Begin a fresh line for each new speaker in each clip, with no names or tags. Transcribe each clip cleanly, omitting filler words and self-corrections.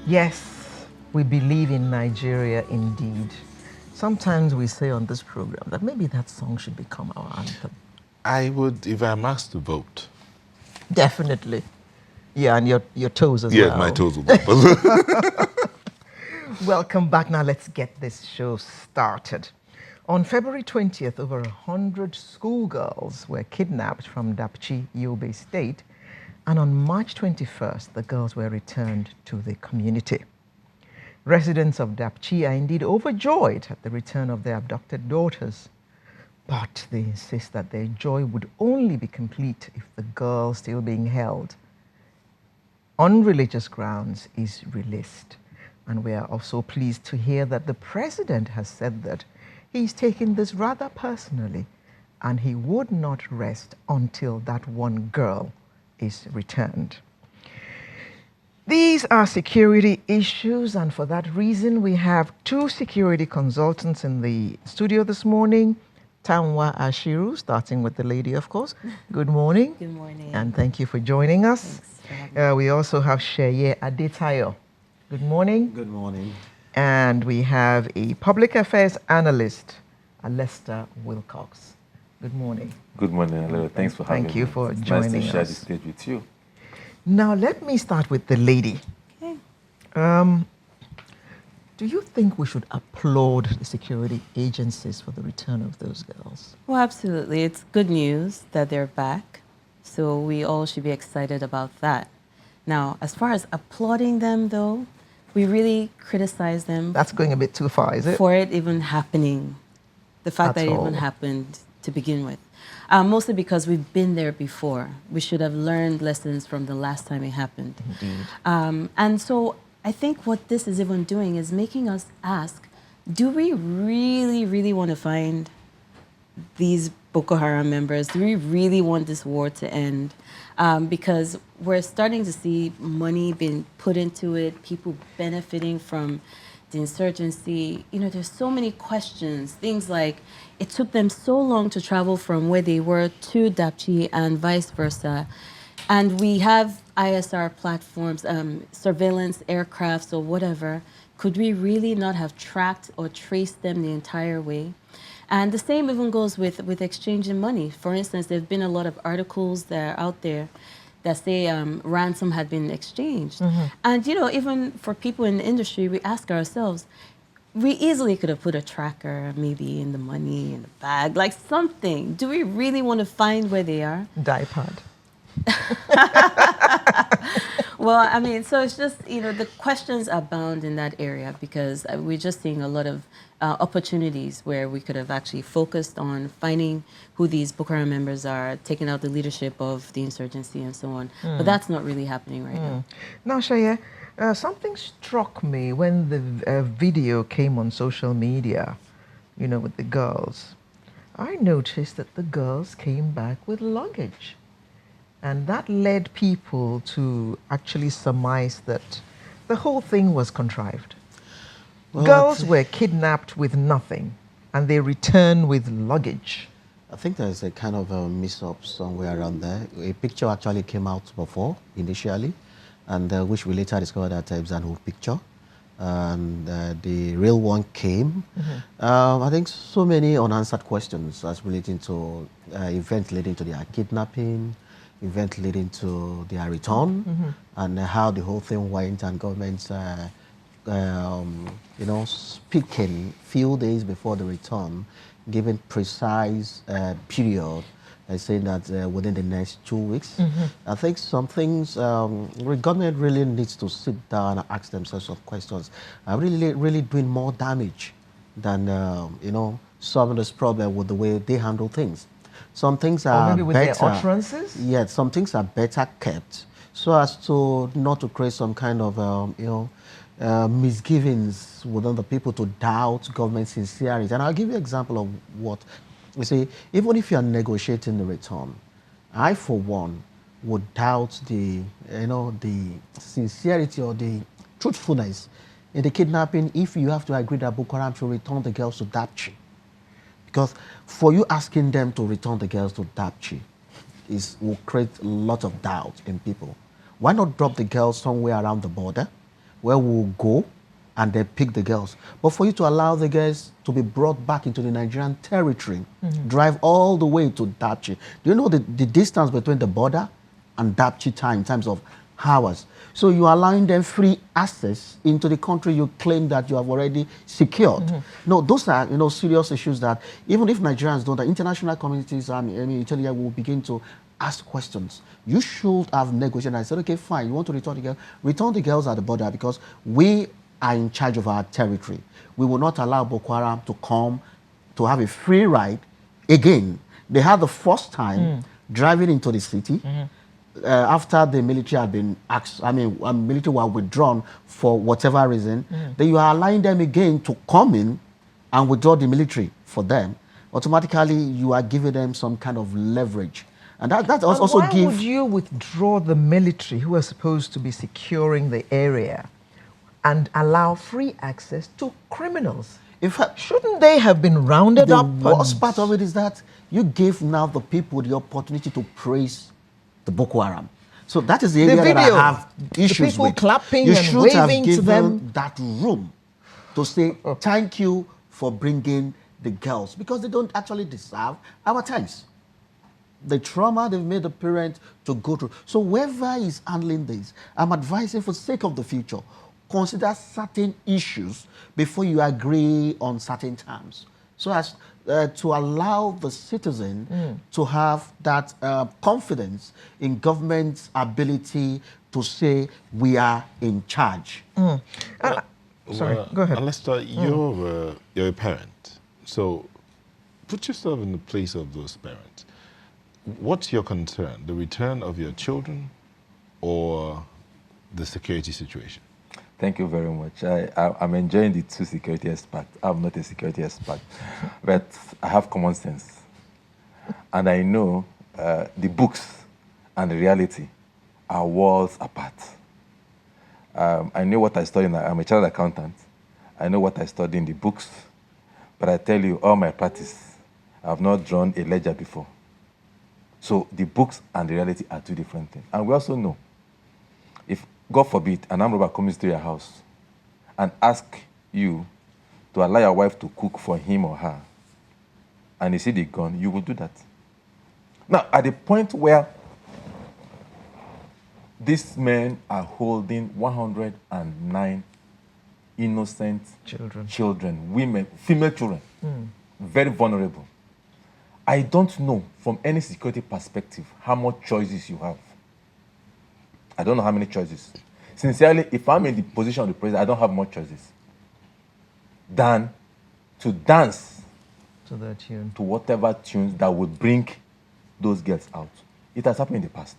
Yes, we believe in Nigeria indeed. Sometimes we say on this program that maybe that song should become our anthem.
I would, if I'm asked to vote.
Definitely. Yeah, and your toes as
Yes, my
well.
toes will go.
Welcome back. Now let's get this show started. On February 20th, over 100 schoolgirls were kidnapped from Dapchi, Yobe State, and on March 21st, the girls were returned to the community. Residents of Dapchi are indeed overjoyed at the return of their abducted daughters, but they insist that their joy would only be complete if the girl still being held on religious grounds is released. And we are also pleased to hear that the president has said that he's taking this rather personally and he would not rest until that one girl is returned. These are security issues, and for that reason, we have two security consultants in the studio this morning. Tanwa Ashiru, starting with the lady, of course. Good morning.
Good morning.
And thank you for joining us.
Thanks for having me.
We also have Sheye Adetayo. Good morning.
Good morning.
And we have a public affairs analyst, Alesta Wilcox. Good morning.
Good morning, hello. Thanks for having me.
Thank you for
It's
joining
nice to share
us.
this stage with you.
Now, let me start with the lady.
Okay.
Do you think we should applaud the security agencies for the return of those girls?
Well, absolutely. It's good news that they're back. So we all should be excited about that. Now, as far as applauding them, though, we really criticize them
That's going a bit too far, is it?
for it even happening. The fact
At
that it
all.
even happened to begin with. Mostly because we've been there before. We should have learned lessons from the last time it happened.
Indeed.
And so I think what this is even doing is making us ask, do we really, really want to find these Boko Haram members? Do we really want this war to end? Because we're starting to see money being put into it, people benefiting from the insurgency. You know, there's so many questions. Things like it took them so long to travel from where they were to Dapchi and vice versa. And we have ISR platforms, surveillance aircrafts or whatever. Could we really not have tracked or traced them the entire way? And the same even goes with exchanging money. For instance, there have been a lot of articles that are out there that say ransom had been exchanged. And, you know, even for people in the industry, we ask ourselves, we easily could have put a tracker maybe in the money, in the bag, like something. Do we really want to find where they are?
Dipad.
Well, I mean, so it's just, you know, the questions abound in that area because we're just seeing a lot of opportunities where we could have actually focused on finding who these Boko Haram members are, taking out the leadership of the insurgency and so on. But that's not really happening right now.
Now, Shaya, something struck me when the video came on social media, you know, with the girls. I noticed that the girls came back with luggage. And that led people to actually surmise that the whole thing was contrived.
Well,
Girls were kidnapped with nothing, and they return with luggage.
I think there's a kind of a mix-up somewhere around there. A picture actually came out before, initially, and which we later discovered that it was an old picture. And the real one came. I think so many unanswered questions as relating to events leading to their kidnapping, event leading to their return, and how the whole thing went, and governments, you know, speaking few days before the return, giving precise period, and saying that within the next 2 weeks. I think some things, the government really needs to sit down and ask themselves some questions. Are really doing more damage than, you know, solving this problem with the way they handle things. Some things are
Or maybe with
better.
their utterances?
Yeah, some things are better kept so as to not to create some kind of, you know, misgivings within the people to doubt government sincerity. And I'll give you an example of what, you see, even if you are negotiating the return, I, for one, would doubt the, you know, the sincerity or the truthfulness in the kidnapping if you have to agree that Boko Haram should return the girls to Dapchi. Because for you asking them to return the girls to Dapchi will create a lot of doubt in people. Why not drop the girls somewhere around the border where we'll go and then pick the girls. But for you to allow the girls to be brought back into the Nigerian territory, drive all the way to Dapchi. Do you know the distance between the border and Dapchi time in terms of hours? So you're allowing them free access into the country you claim that you have already secured. No, those are serious issues that even if Nigerians don't, the international communities, Italy will begin to ask questions. You should have negotiated and said, okay, fine, you want to return the girls at the border because we are in charge of our territory. We will not allow Boko Haram to come to have a free ride again. They had the first time driving into the city after the military had been military were withdrawn for whatever reason. Then you are allowing them again to come in and withdraw the military for them. Automatically, you are giving them some kind of leverage. And that also
why would you withdraw the military who are supposed to be securing the area and allow free access to criminals?
In fact,
shouldn't they have been rounded up?
The worst part of it is that you gave now the people the opportunity to praise the Boko Haram. So that is the area that I have issues
the people
with.
clapping
you
and
should
waving
have
to
given
them
that room to say thank you for bringing the girls because they don't actually deserve our thanks. The trauma they've made the parent to go through. So whoever is handling this, I'm advising for the sake of the future, consider certain issues before you agree on certain terms. So as to allow the citizen to have that confidence in government's ability to say we are in charge.
Sorry, go ahead.
Lester, you're a parent. So put yourself in the place of those parents. What's your concern? The return of your children or the security situation?
Thank you very much. I'm enjoying the two security experts. I'm not a security expert, but I have common sense. And I know the books and the reality are worlds apart. I know what I studied. I'm a child accountant. I know what I studied in the books, but I tell you, all my practice, I have not drawn a ledger before. So the books and the reality are two different things. And we also know, if, God forbid, an armed robber comes to your house and asks you to allow your wife to cook for him or her, and you see the gun, you will do that. Now, at the point where these men are holding 109 innocent children, women, female children, very vulnerable. I don't know from any security perspective how much choices you have. I don't know how many choices. Sincerely, if I'm in the position of the president, I don't have more choices than to dance
to their tune,
to whatever tunes that would bring those girls out. It has happened in the past.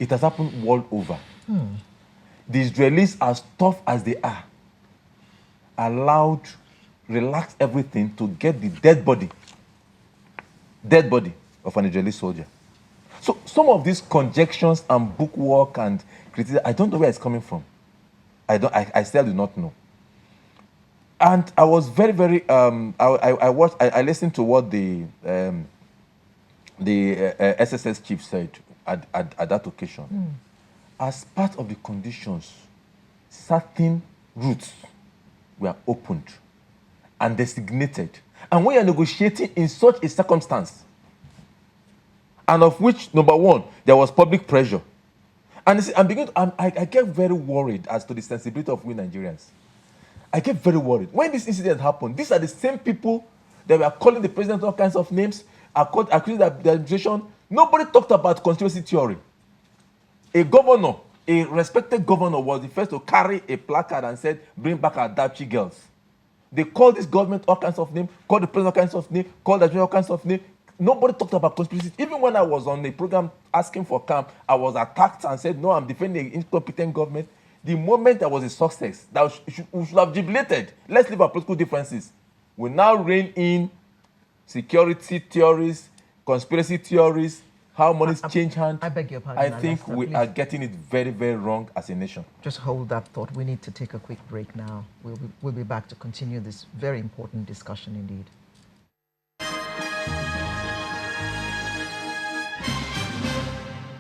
It has happened world over. The Israelis, as tough as they are, allowed, relaxed everything to get the dead body of an Israeli soldier. So some of these conjectures and bookwork and criticism, I don't know where it's coming from. I still do not know. And I was very, very, I listened to what the SSS chief said at that occasion. As part of the conditions, certain routes were opened and designated. And when you're negotiating in such a circumstance, and of which, number one, there was public pressure. And I get very worried as to the sensibility of we Nigerians. I get very worried. When this incident happened, these are the same people that were calling the president all kinds of names, accusing the administration. Nobody talked about conspiracy theory. A governor, a respected governor, was the first to carry a placard and said, bring back our Dapchi girls. They called this government all kinds of names, called the president all kinds of names, called the administration all kinds of names. Nobody talked about conspiracy. Even when I was on a program asking for camp, I was attacked and said, no, I'm defending the incompetent government. The moment there was a success, that we should have jubilated. Let's leave our political differences. We now rein in security theories, conspiracy theories, how money change hands.
I beg your pardon.
I think we are getting it very, very wrong as a nation.
Just hold that thought. We need to take a quick break now. We'll be back to continue this very important discussion indeed.